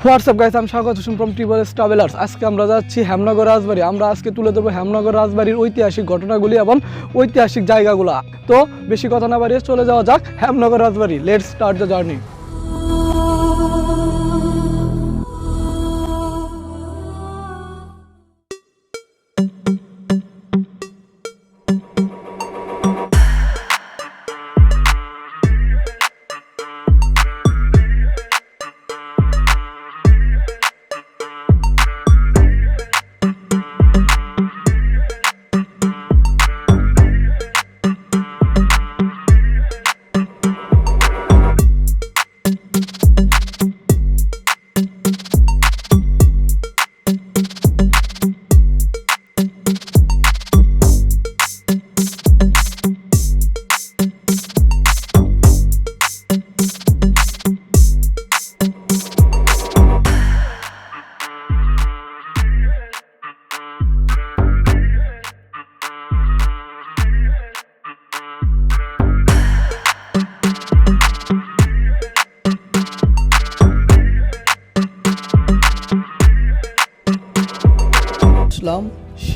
WhatsApp guys, আমি স্বাগত from টিবলস travellers. আজকে আমরা যাচ্ছি হেমনগর রাজবাড়ি। আমরা আজকে তুলে দেবো হেমনগর রাজবাড়ির ঐতিহাসিক ঘটনাগুলি এবং ঐতিহাসিক জায়গাগুলো। তো বেশি কথা না বাড়িয়ে চলে যাওয়া যাক Hemnagar Rajbari. Let's start the journey.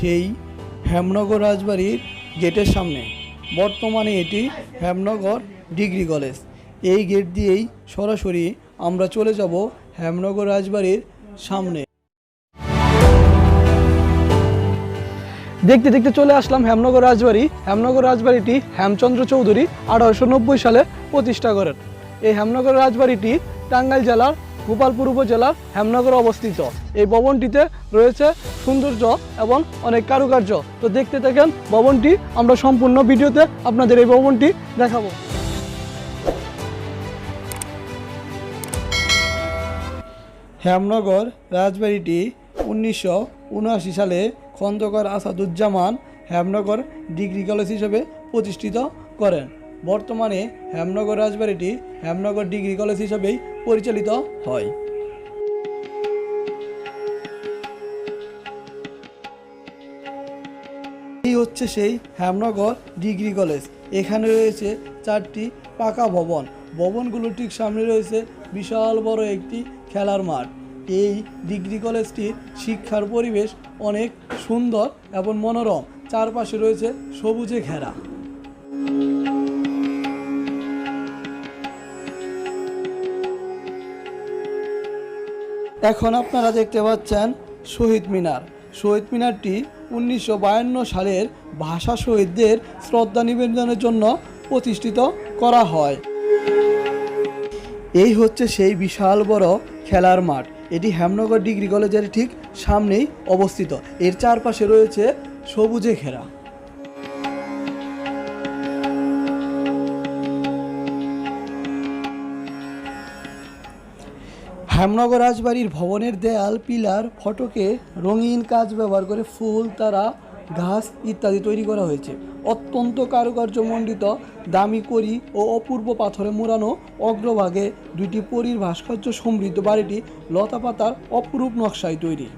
সেই হেমনগর রাজবাড়ির গেটের সামনে। বর্তমানে এটি হেমনগর ডিগ্রি কলেজ। এই গেট দিয়েই সরাসরি আমরা চলে যাব হেমনগর রাজবাড়ির সামনে। দেখতে দেখতে চলে আসলাম হেমনগর রাজবাড়ি। হেমনগর রাজবাড়িটি হেমচন্দ্র চৌধুরী 1890 সালে প্রতিষ্ঠা করেন। এই হেমনগর রাজবাড়িটি টাঙ্গাইল জেলার গোপালপুর উপজেলার হেমনগর অবস্থিত। এই ভবনটিতে রয়েছে সৌন্দর্য এবং অনেক কারুকার্য। তো দেখতে থাকেন ভবনটি, আমরা সম্পূর্ণ ভিডিওতে আপনাদের এই ভবনটি দেখাবো। হেমনগর রাজবাড়িটি 1979 সালে খন্দকার আসাদুজ্জামান হেমনগর ডিগ্রি কলেজ হিসেবে প্রতিষ্ঠিত করেন। বর্তমানে হেমনগর রাজবাড়িটি হেমনগর ডিগ্রি কলেজ হিসেবেই পরিচালিত হয়। এই হচ্ছে সেই হেমনগর ডিগ্রি কলেজ। এখানে রয়েছে 4টি পাকা ভবন। ভবনগুলোর ঠিক সামনে রয়েছে বিশাল বড় একটি খেলার মাঠ। এই ডিগ্রি কলেজটির শিক্ষার পরিবেশ অনেক সুন্দর এবং মনোরম। চারপাশে রয়েছে সবুজে ঘেরা। এখন আপনারা দেখতে পাচ্ছেন শহীদ মিনার। শহীদ মিনারটি 1952 সালের ভাষা শহীদদের শ্রদ্ধা নিবেদনের জন্য প্রতিষ্ঠিত করা হয়। এই হচ্ছে সেই বিশাল বড় খেলার মাঠ। এটি হেমনগর ডিগ্রি কলেজের ঠিক সামনেই অবস্থিত। এর চারপাশে রয়েছে সবুজে ঘেরা। হেমনগর রাজবাড়ির ভবনের দেয়াল, পিলার, ফটকে রঙিন কাজ ব্যবহার করে ফুল, তারা, ঘাস ইত্যাদি তৈরি করা হয়েছে। অত্যন্ত কারুকার্যমণ্ডিত দামি কড়ি ও অপূর্ব পাথরে মোড়ানো অগ্রভাগে 2টি পরীর ভাস্কর্য সমৃদ্ধ বাড়িটি লতাপাতার অপরূপ নকশায় তৈরি।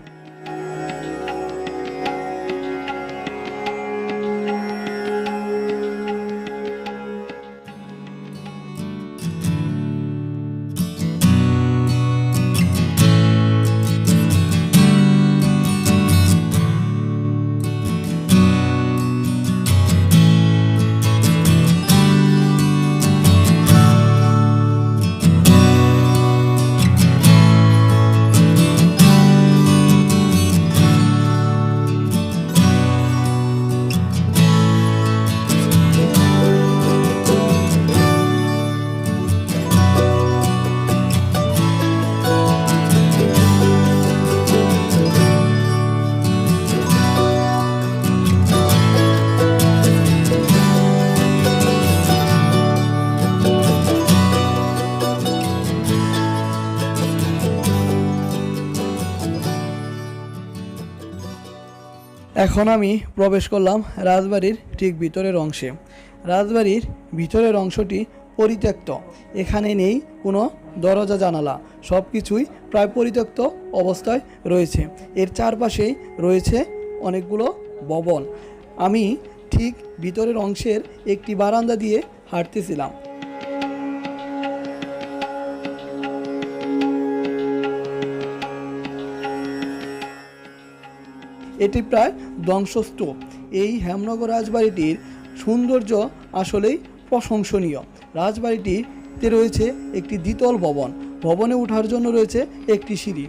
এখন আমি প্রবেশ করলাম রাজবাড়ির ঠিক ভিতরের অংশে। রাজবাড়ির ভিতরের অংশটি পরিত্যক্ত। এখানে নেই কোনো দরজা জানালা, সব কিছুই প্রায় পরিত্যক্ত অবস্থায় রয়েছে। এর চারপাশেই রয়েছে অনেকগুলো ভবন। আমি ঠিক ভিতরের অংশের একটি বারান্দা দিয়ে হাঁটতেছিলাম। এটি প্রায় ধ্বংসস্তূপ। এই হেমনগর রাজবাড়িটির সৌন্দর্য আসলেই প্রশংসনীয়। রাজবাড়িটিতে রয়েছে একটি দ্বিতল ভবন, ভবনে ওঠার জন্য রয়েছে একটি সিঁড়ি।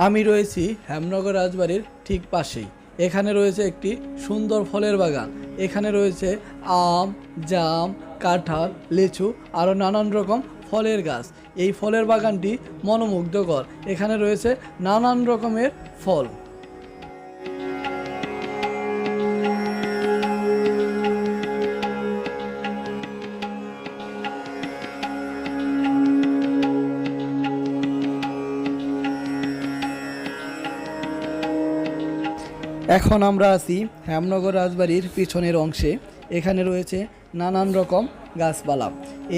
আমি রয়েছি হেমনগর রাজবাড়ির ঠিক পাশেই। এখানে রয়েছে একটি সুন্দর ফলের বাগান। এখানে রয়েছে আম, জাম, কাঁঠাল, লিচু আরও নানান রকম ফলের গাছ। এই ফলের বাগানটি মনোমুগ্ধকর। এখানে রয়েছে নানান রকমের ফল। এখন আমরা আছি হেমনগর রাজবাড়ির পিছনের অংশে। এখানে রয়েছে নানান রকম গাছপালা।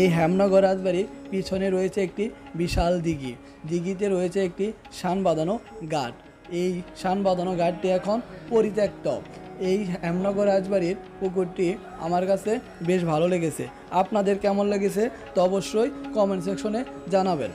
এই হেমনগর রাজবাড়ির পিছনে রয়েছে একটি বিশাল দিঘি। দিঘিতে রয়েছে একটি শান বাঁধানো ঘাট। এই শান বাঁধানো ঘাটটি এখন পরিত্যক্ত। এই হেমনগর রাজবাড়ির পুকুরটি আমার কাছে বেশ ভালো লেগেছে। আপনাদের কেমন লেগেছে তো অবশ্যই কমেন্ট সেকশনে জানাবেন।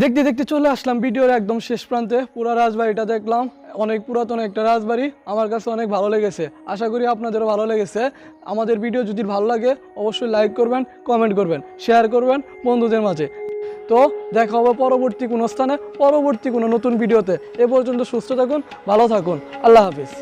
দেখতে দেখতে চলে আসলাম ভিডিওর একদম শেষ প্রান্তে। পুরো রাজবাড়িটা দেখলাম, অনেক পুরাতন একটা রাজবাড়ি, আমার কাছে অনেক ভালো লেগেছে। আশা করি আপনাদেরও ভালো লেগেছে। আমাদের ভিডিও যদি ভালো লাগে অবশ্যই লাইক করবেন, কমেন্ট করবেন, শেয়ার করবেন বন্ধুদের মাঝে। তো দেখা হবে পরবর্তী কোনো স্থানে, পরবর্তী কোনো নতুন ভিডিওতে। এ পর্যন্ত সুস্থ থাকুন, ভালো থাকুন, আল্লাহ হাফিজ।